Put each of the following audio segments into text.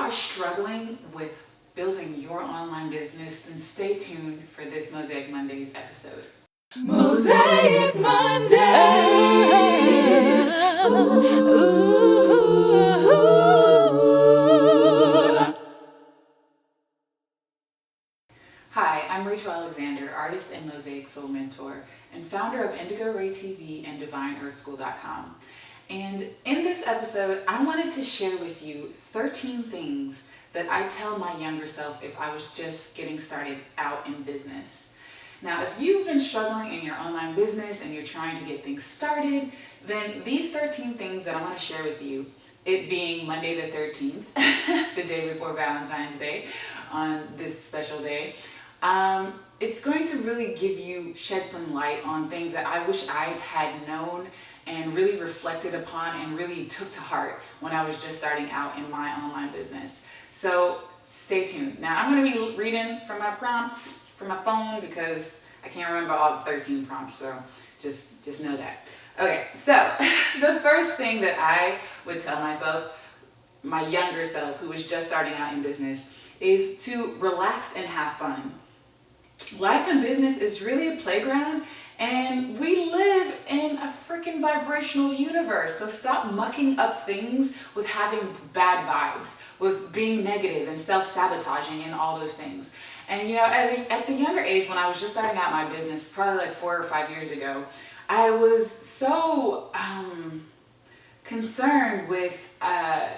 are struggling with building your online business, then stay tuned for this Mosaic Mondays episode. Mosaic Mondays. Hi, I'm Rachael Alexander, artist and Mosaic Soul mentor, and founder of Indigo Ray TV and DivineEarthSchool.com. And in this episode, I wanted to share with you 13 things that I tell my younger self if I was just getting started out in business. Now, if you've been struggling in your online business and you're trying to get things started, then these 13 things that I want to share with you, it being Monday the 13th, the day before Valentine's Day, on this special day, it's going to really shed some light on things that I wish I had known and really reflected upon and really took to heart when I was just starting out in my online business. So stay tuned. Now I'm going to be reading from my prompts from my phone because I can't remember all the 13 prompts, so just know that. Okay, so the first thing that I would tell myself, my younger self who was just starting out in business, is to relax and have fun. Life and business is really a playground, and we live in a freaking vibrational universe. So stop mucking up things with having bad vibes, with being negative and self-sabotaging and all those things. And you know, at the younger age, when I was just starting out my business, probably like 4 or 5 years ago, I was so concerned with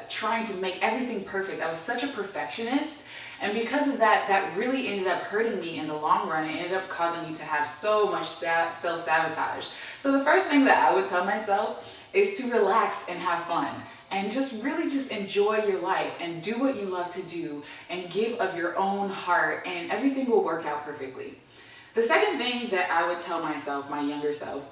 trying to make everything perfect. I was such a perfectionist. And because of that, that really ended up hurting me in the long run. It ended up causing me to have so much self-sabotage. So the first thing that I would tell myself is to relax and have fun. And just really just enjoy your life and do what you love to do and give of your own heart, and everything will work out perfectly. The second thing that I would tell myself, my younger self,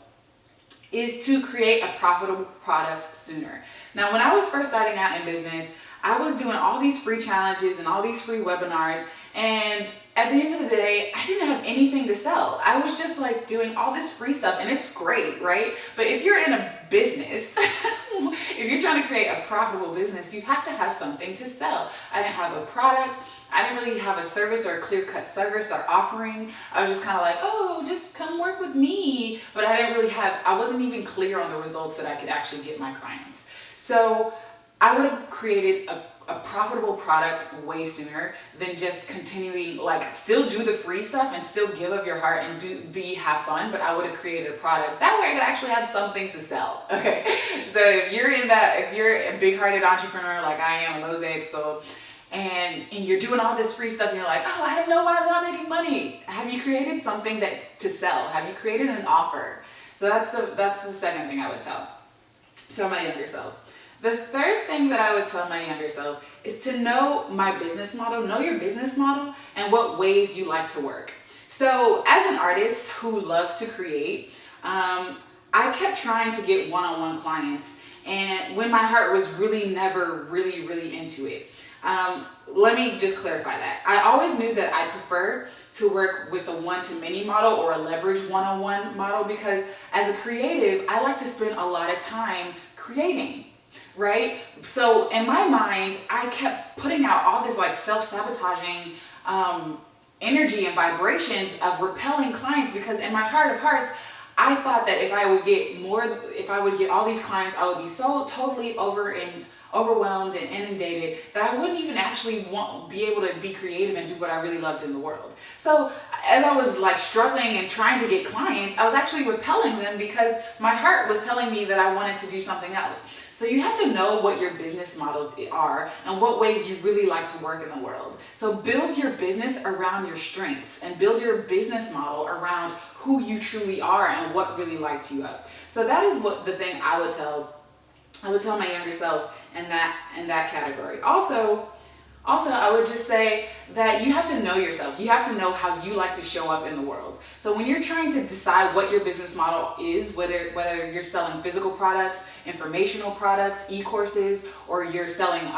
is to create a profitable product sooner. Now, when I was first starting out in business, I was doing all these free challenges and all these free webinars, and at the end of the day, I didn't have anything to sell. I was just like doing all this free stuff, and it's great, right? But if you're in a business, if you're trying to create a profitable business, you have to have something to sell. I didn't have a product. I didn't really have a service or a clear-cut service or offering. I was just kind of like, oh, just come work with me. But I wasn't even clear on the results that I could actually get my clients. So I would have created a profitable product way sooner than just continuing, like, still do the free stuff and still give of your heart and have fun, but I would have created a product. That way I could actually have something to sell. Okay. So if you're a big-hearted entrepreneur like I am, a Mosaic Soul, and you're doing all this free stuff and you're like, oh, I don't know why I'm not making money. Have you created something to sell? Have you created an offer? So that's the second thing I would tell my younger self. The third thing that I would tell my younger self is to know my business model, know your business model and what ways you like to work. So as an artist who loves to create, I kept trying to get one-on-one clients, and when my heart was really never really into it. Let me just clarify that. I always knew that I prefer to work with a one-to-many model or a leverage one-on-one model, because as a creative, I like to spend a lot of time creating. Right? So in my mind, I kept putting out all this like self-sabotaging energy and vibrations of repelling clients, because in my heart of hearts, I thought that if I would get all these clients, I would be so totally overwhelmed and inundated that I wouldn't even actually be able to be creative and do what I really loved in the world. So as I was like struggling and trying to get clients, I was actually repelling them because my heart was telling me that I wanted to do something else. So you have to know what your business models are and what ways you really like to work in the world. So build your business around your strengths and build your business model around who you truly are and what really lights you up. So that is what the thing I would tell my younger self in that category. Also, I would just say that you have to know yourself. You have to know how you like to show up in the world. So when you're trying to decide what your business model is, whether you're selling physical products, informational products, e-courses, or you're selling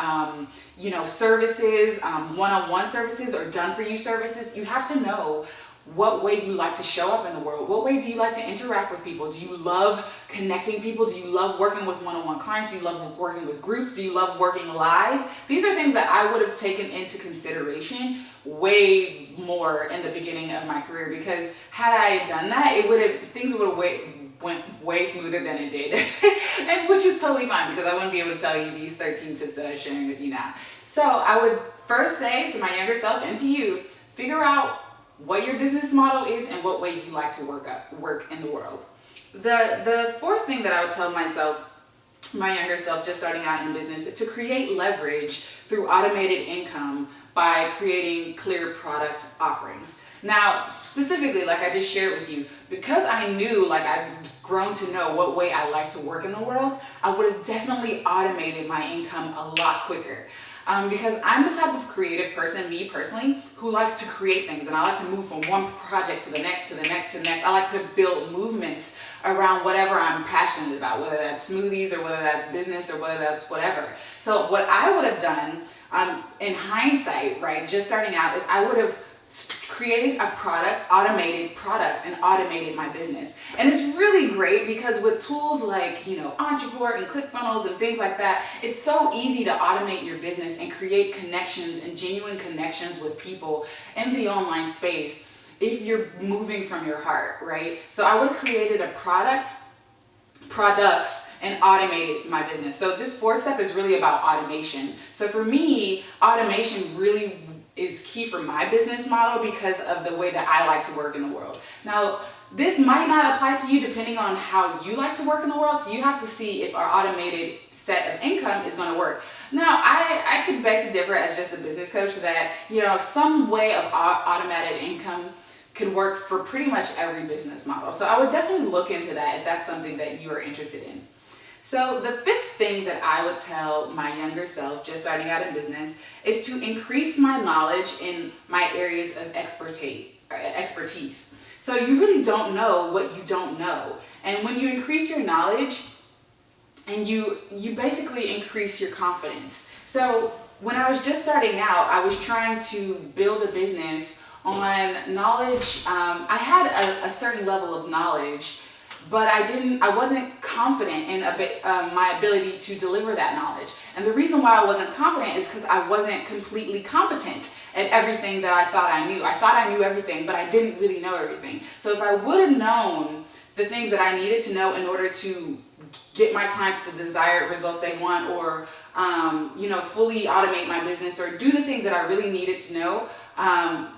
services, one-on-one services or done-for-you services, you have to know what way you like to show up in the world. What way do you like to interact with people? Do you love connecting people? Do you love working with one-on-one clients? Do you love working with groups? Do you love working live? These are things that I would have taken into consideration way more in the beginning of my career, because had I done that, things would have went way smoother than it did. And which is totally fine, because I wouldn't be able to tell you these 13 tips that I'm sharing with you now. So I would first say to my younger self and to you, figure out what your business model is and what way you like to work in the world. The fourth thing that I would tell my younger self just starting out in business, is to create leverage through automated income by creating clear product offerings. Now, specifically, like I just shared with you, because I knew, like I've grown to know what way I like to work in the world, I would have definitely automated my income a lot quicker. Because I'm the type of creative person, me personally, who likes to create things, and I like to move from one project to the next, to the next, to the next. I like to build movements around whatever I'm passionate about, whether that's smoothies or whether that's business or whether that's whatever. So what I would have done in hindsight, right, just starting out, is I would have created a product, automated products, and automated my business. And it's really great because with tools like, Entrepreneur and ClickFunnels and things like that, it's so easy to automate your business and create connections and genuine connections with people in the online space if you're moving from your heart, right? So I would have created a products, and automated my business. So this fourth step is really about automation. So for me, automation really is key for my business model because of the way that I like to work in the world. Now, this might not apply to you depending on how you like to work in the world, so you have to see if our automated set of income is going to work. Now, I could beg to differ as just a business coach that, some way of automated income could work for pretty much every business model. So I would definitely look into that if that's something that you are interested in. So the fifth thing that I would tell my younger self just starting out in business is to increase my knowledge in my areas of expertise. So you really don't know what you don't know. And when you increase your knowledge, and you basically increase your confidence. So when I was just starting out, I was trying to build a business on knowledge. I had a certain level of knowledge, but I wasn't confident in my ability to deliver that knowledge. And the reason why I wasn't confident is because I wasn't completely competent at everything that I thought I knew. I thought I knew everything, but I didn't really know everything. So if I would have known the things that I needed to know in order to get my clients the desired results they want, or fully automate my business, or do the things that I really needed to know,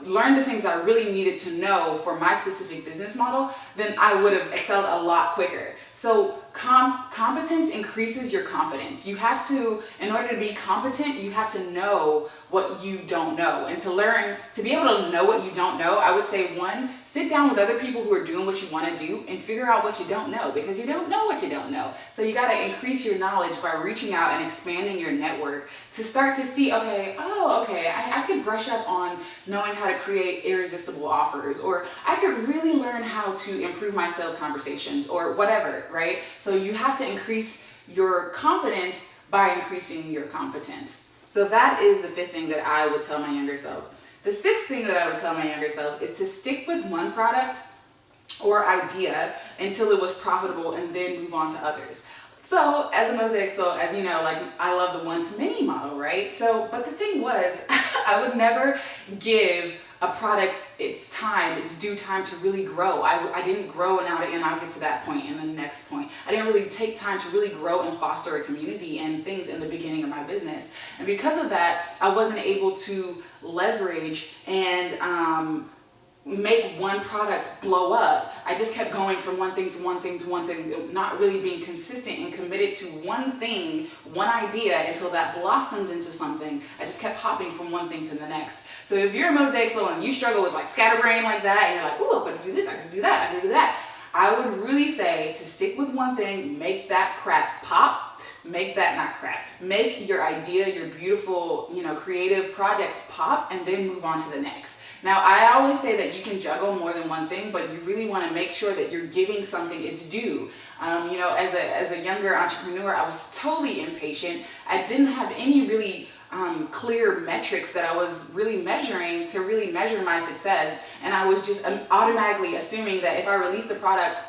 learn the things that I really needed to know for my specific business model, then I would have excelled a lot quicker. So competence increases your confidence. You have to, in order to be competent, you have to know what you don't know. And to be able to know what you don't know, I would say, one, sit down with other people who are doing what you want to do and figure out what you don't know, because you don't know what you don't know. So you got to increase your knowledge by reaching out and expanding your network to start to see, I could brush up on knowing how to create irresistible offers, or I could really learn how to improve my sales conversations, or whatever, right? So you have to increase your confidence by increasing your competence. So that is the fifth thing that I would tell my younger self. The sixth thing that I would tell my younger self is to stick with one product or idea until it was profitable, and then move on to others. So as a Mosaic Soul, as you know, I love the one-to-many model, right? So, but the thing was, I would never give a product its due time to really grow. I didn't grow, and I'll get to that point in the next point. I didn't really take time to really grow and foster a community and things in the beginning of my business. And because of that, I wasn't able to leverage and make one product blow up. I just kept going from one thing to one thing to one thing, not really being consistent and committed to one thing, one idea, until that blossomed into something. I just kept hopping from one thing to the next. So if you're a Mosaic Soul and you struggle with scatterbrain like that, and you're like, ooh, I'm gonna do this, I can do that, I can do that, I would really say to stick with one thing, make that crap pop. Make your idea, your beautiful, creative project pop, and then move on to the next. Now, I always say that you can juggle more than one thing, but you really want to make sure that you're giving something its due. As a younger entrepreneur, I was totally impatient. I didn't have any really clear metrics that I was really measuring to really measure my success. And I was just automatically assuming that if I released a product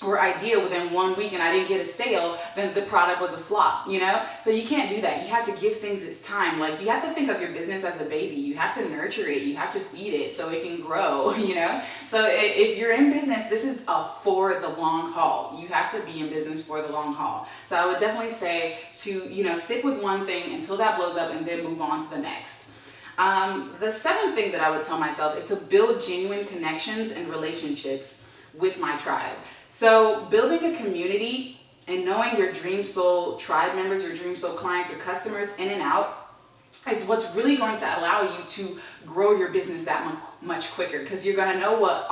or idea within 1 week and I didn't get a sale, then the product was a flop, you know? So you can't do that. You have to give things its time. Like, you have to think of your business as a baby. You have to nurture it. You have to feed it so it can grow, you know? So if you're in business, this is for the long haul. You have to be in business for the long haul. So I would definitely say to, you know, stick with one thing until that blows up and then move on to the next. The seventh thing that I would tell myself is to build genuine connections and relationships with my tribe. So building a community and knowing your dream soul tribe members, your dream soul clients, your customers in and out, it's what's really going to allow you to grow your business that much quicker, because you're going to know what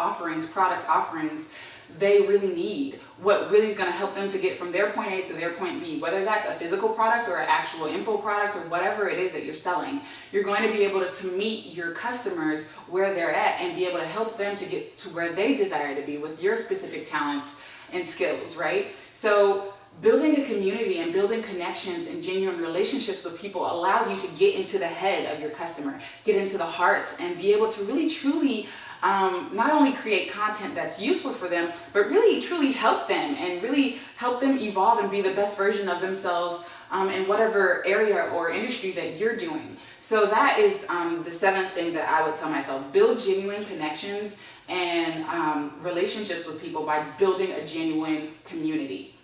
products offerings they really need, what really is going to help them to get from their point A to their point B, whether that's a physical product or an actual info product or whatever it is that you're selling. You're going to be able to meet your customers where they're at and be able to help them to get to where they desire to be with your specific talents and skills, right? So building a community and building connections and genuine relationships with people allows you to get into the head of your customer, get into the hearts, and be able to really truly not only create content that's useful for them, but really truly help them and really help them evolve and be the best version of themselves in whatever area or industry that you're doing. So that is the seventh thing that I would tell myself: build genuine connections and relationships with people by building a genuine community.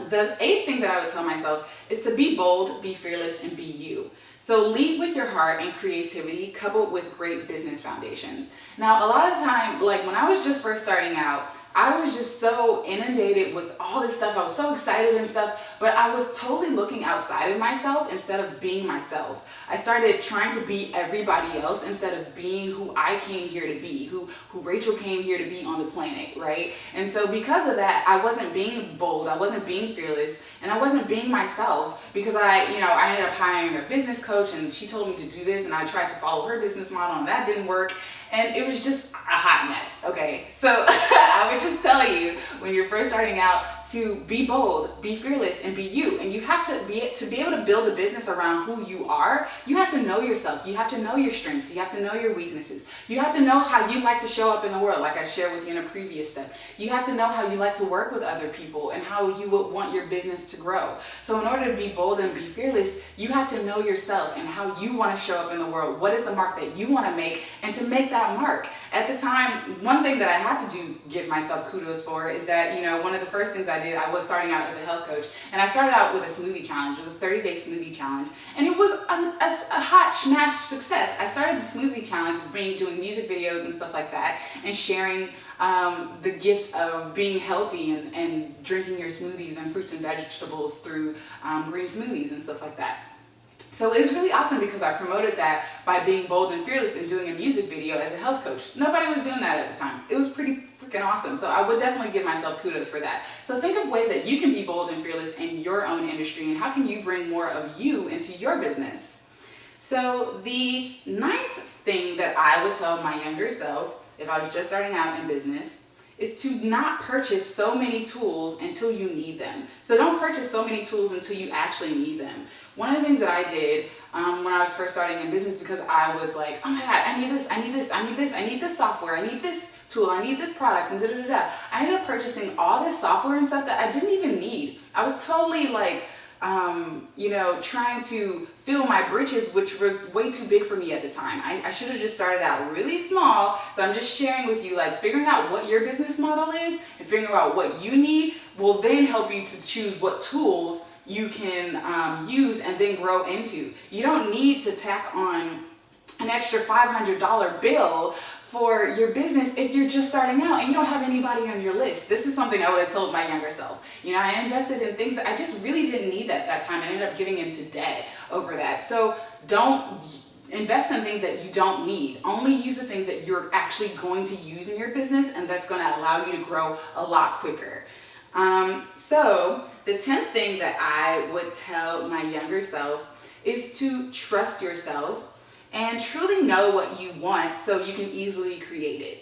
The eighth thing that I would tell myself is to be bold, be fearless, and be you. So lead with your heart and creativity coupled with great business foundations. Now, a lot of the time, like when I was just first starting out, I was just so inundated with all this stuff. I was so excited and stuff, but I was totally looking outside of myself instead of being myself. I started trying to be everybody else instead of being who I came here to be, who Rachel came here to be on the planet, right? And so because of that, I wasn't being bold, I wasn't being fearless, and I wasn't being myself, because I ended up hiring a business coach and she told me to do this and I tried to follow her business model and that didn't work. And it was just a hot mess, okay? So I would just tell you, when you're first starting out, to be bold, be fearless, and be you. And you have to be able to build a business around who you are, you have to know yourself. You have to know your strengths. You have to know your weaknesses. You have to know how you like to show up in the world, like I shared with you in a previous step. You have to know how you like to work with other people and how you would want your business to grow. So in order to be bold and be fearless, you have to know yourself and how you want to show up in the world. What is the mark that you want to make, and to make that mark. At the time, one thing that I had to give myself kudos for is that, one of the first things I did, I was starting out as a health coach, and I started out with a smoothie challenge. It was a 30-day smoothie challenge, and it was a hot smash success. I started the smoothie challenge doing music videos and stuff like that, and sharing the gift of being healthy and drinking your smoothies and fruits and vegetables through green smoothies and stuff like that. So it's really awesome because I promoted that by being bold and fearless and doing a music video as a health coach. Nobody was doing that at the time. It was pretty freaking awesome. So I would definitely give myself kudos for that. So think of ways that you can be bold and fearless in your own industry, and how can you bring more of you into your business. So the ninth thing that I would tell my younger self, if I was just starting out in business, is to not purchase so many tools until you need them. So don't purchase so many tools until you actually need them. One of the things that I did when I was first starting in business, because I was like, oh my God, I need this, I need this, I need this, I need this software, I need this tool, I need this product, and da-da-da-da. I ended up purchasing all this software and stuff that I didn't even need. I was totally like, trying to fill my britches, which was way too big for me at the time. I should have just started out really small. So I'm just sharing with you, like, figuring out what your business model is and figuring out what you need will then help you to choose what tools you can use and then grow into. You don't need to tack on an extra $500 bill for your business if you're just starting out and you don't have anybody on your list. This is something I would have told my younger self. I invested in things that I just really didn't need at that time. I ended up getting into debt over that. So don't invest in things that you don't need. Only use the things that you're actually going to use in your business, and that's going to allow you to grow a lot quicker. So the 10th thing that I would tell my younger self is to trust yourself and truly know what you want so you can easily create it.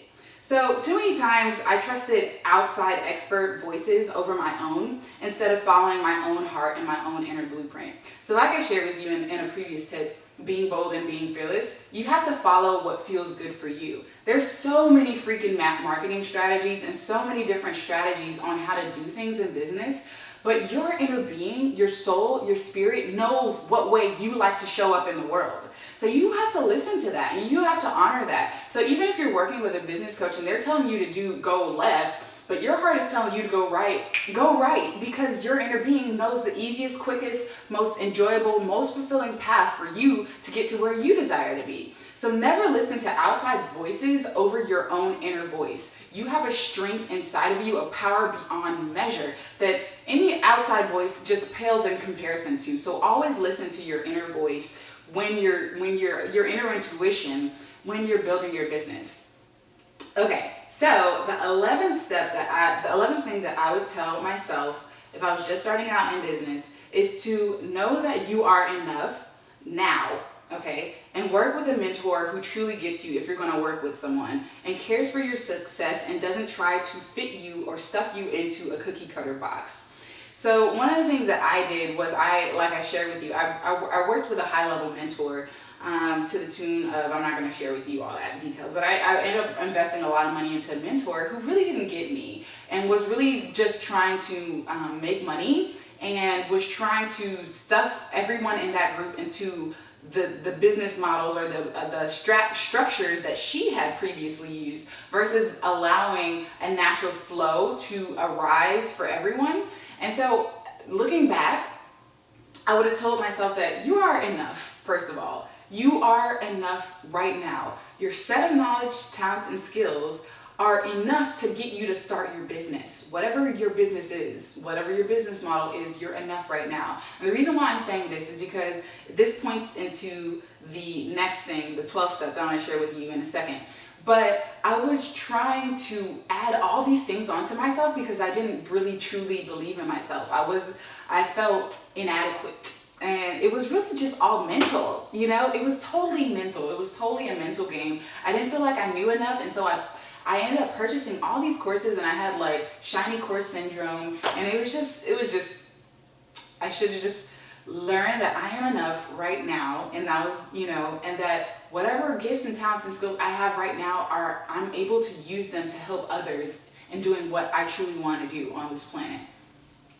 So too many times I trusted outside expert voices over my own instead of following my own heart and my own inner blueprint. So like I shared with you in a previous tip, being bold and being fearless, you have to follow what feels good for you. There's so many freaking marketing strategies and so many different strategies on how to do things in business, but your inner being, your soul, your spirit knows what way you like to show up in the world. So you have to listen to that and you have to honor that. So even if you're working with a business coach and they're telling you to go left, but your heart is telling you to go right because your inner being knows the easiest, quickest, most enjoyable, most fulfilling path for you to get to where you desire to be. So never listen to outside voices over your own inner voice. You have a strength inside of you, a power beyond measure that any outside voice just pales in comparison to. So always listen to your inner voice when your inner intuition when you're building your business. Okay, so the 11th thing that I would tell myself if I was just starting out in business is to know that you are enough now, okay? And work with a mentor who truly gets you if you're gonna work with someone and cares for your success and doesn't try to fit you or stuff you into a cookie cutter box. So one of the things that I did was like I shared with you, I worked with a high level mentor to the tune of, I'm not going to share with you all that details, but I ended up investing a lot of money into a mentor who really didn't get me and was really just trying to make money and was trying to stuff everyone in that group into the business models or the structures that she had previously used versus allowing a natural flow to arise for everyone. And so looking back, I would have told myself that you are enough, first of all. You are enough right now. Your set of knowledge, talents, and skills are enough to get you to start your business. Whatever your business is, whatever your business model is, you're enough right now. And the reason why I'm saying this is because this points into the next thing, the 12th step that I'm gonna share with you in a second. But I was trying to add all these things onto myself because I didn't really truly believe in myself. I felt inadequate. And it was really just all mental, you know? It was totally mental. It was totally a mental game. I didn't feel like I knew enough, and so I ended up purchasing all these courses, and I had like shiny course syndrome, and it was just I should have just learned that I am enough right now, and that was, you know, and that whatever gifts and talents and skills I have right now I'm able to use them to help others in doing what I truly want to do on this planet.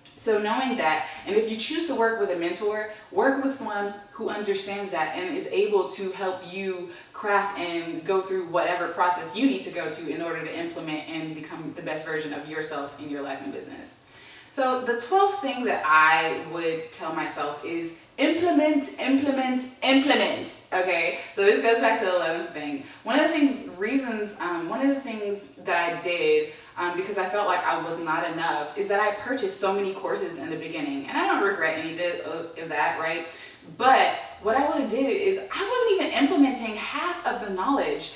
So knowing that, and if you choose to work with a mentor, work with someone who understands that and is able to help you craft and go through whatever process you need to go to in order to implement and become the best version of yourself in your life and business. So the 12th thing that I would tell myself is implement, okay? So this goes back to the 11th thing. One of the things that I did because I felt like I was not enough is that I purchased so many courses in the beginning, and I don't regret any of that, right? But what I would have did is I wasn't even implementing half of the knowledge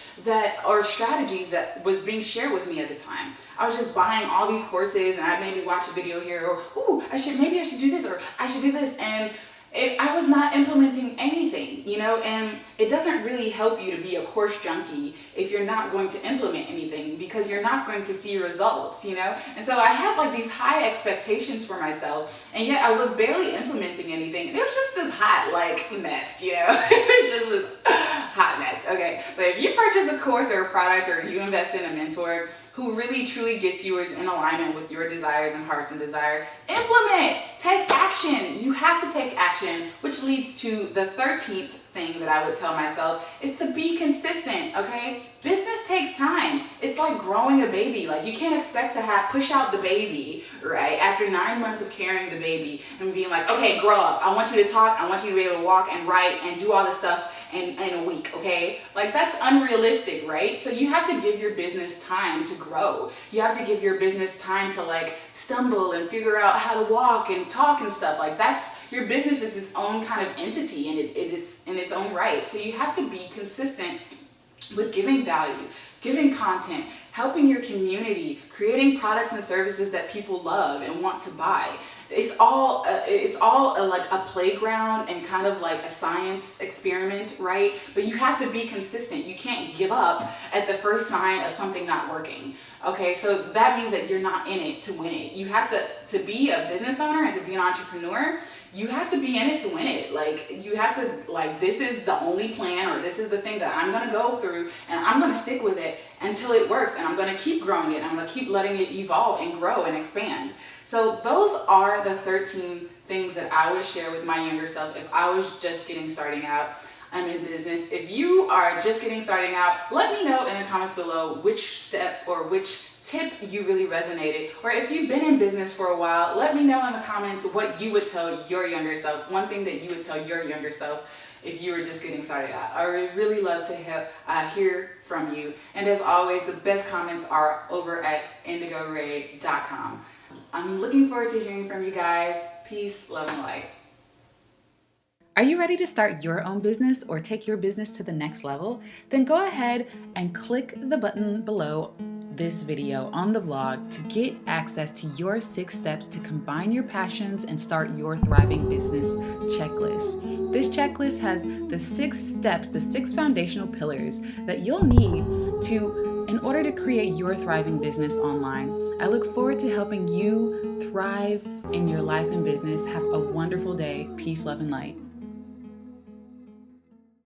or strategies that was being shared with me at the time. I was just buying all these courses, and I maybe watch a video here, or maybe I should do this, or I should do this, and I was not implementing anything, you know, and it doesn't really help you to be a course junkie if you're not going to implement anything because you're not going to see results, you know. And so I had like these high expectations for myself, and yet I was barely implementing anything. And it was just this hot like mess, you know. It was just this hot mess. Okay, so if you purchase a course or a product or you invest in a mentor who really truly gets you, is in alignment with your desires and hearts and desire, implement, take action. You have to take action, which leads to the 13th thing that I would tell myself is to be consistent, okay? Business takes time. It's like growing a baby. Like you can't expect to push out the baby, right? After 9 months of carrying the baby and being like, okay, grow up. I want you to talk. I want you to be able to walk and write and do all this stuff in a week, okay? Like that's unrealistic, right? So you have to give your business time to grow. You have to give your business time to like stumble and figure out how to walk and talk and stuff. Like your business is its own kind of entity, and it is in its own right. So you have to be consistent with giving value, giving content, helping your community, creating products and services that people love and want to buy. it's all like a playground and kind of like a science experiment, right? But you have to be consistent. You can't give up at the first sign of something not working. Okay, so that means that you're not in it to win it. You have to be a business owner and to be an entrepreneur. You have to be in it to win it. Like, you have to, like, this is the only plan, or this is the thing that I'm gonna go through, and I'm gonna stick with it until it works, and I'm gonna keep growing it, and I'm gonna keep letting it evolve and grow and expand. So those are the 13 things that I would share with my younger self if I was just getting starting out. I'm in business. If you are just getting starting out, let me know in the comments below which step or which tip you really resonated. Or if you've been in business for a while, let me know in the comments what you would tell your younger self, one thing that you would tell your younger self if you were just getting started out. I would really love to hear from you. And as always, the best comments are over at indigoray.com. I'm looking forward to hearing from you guys. Peace, love, and light. Are you ready to start your own business or take your business to the next level? Then go ahead and click the button below this video on the blog to get access to your 6 steps to combine your passions and start your thriving business checklist. This checklist has the 6 steps, the 6 foundational pillars that you'll need in order to create your thriving business online. I look forward to helping you thrive in your life and business. Have a wonderful day. Peace, love, and light.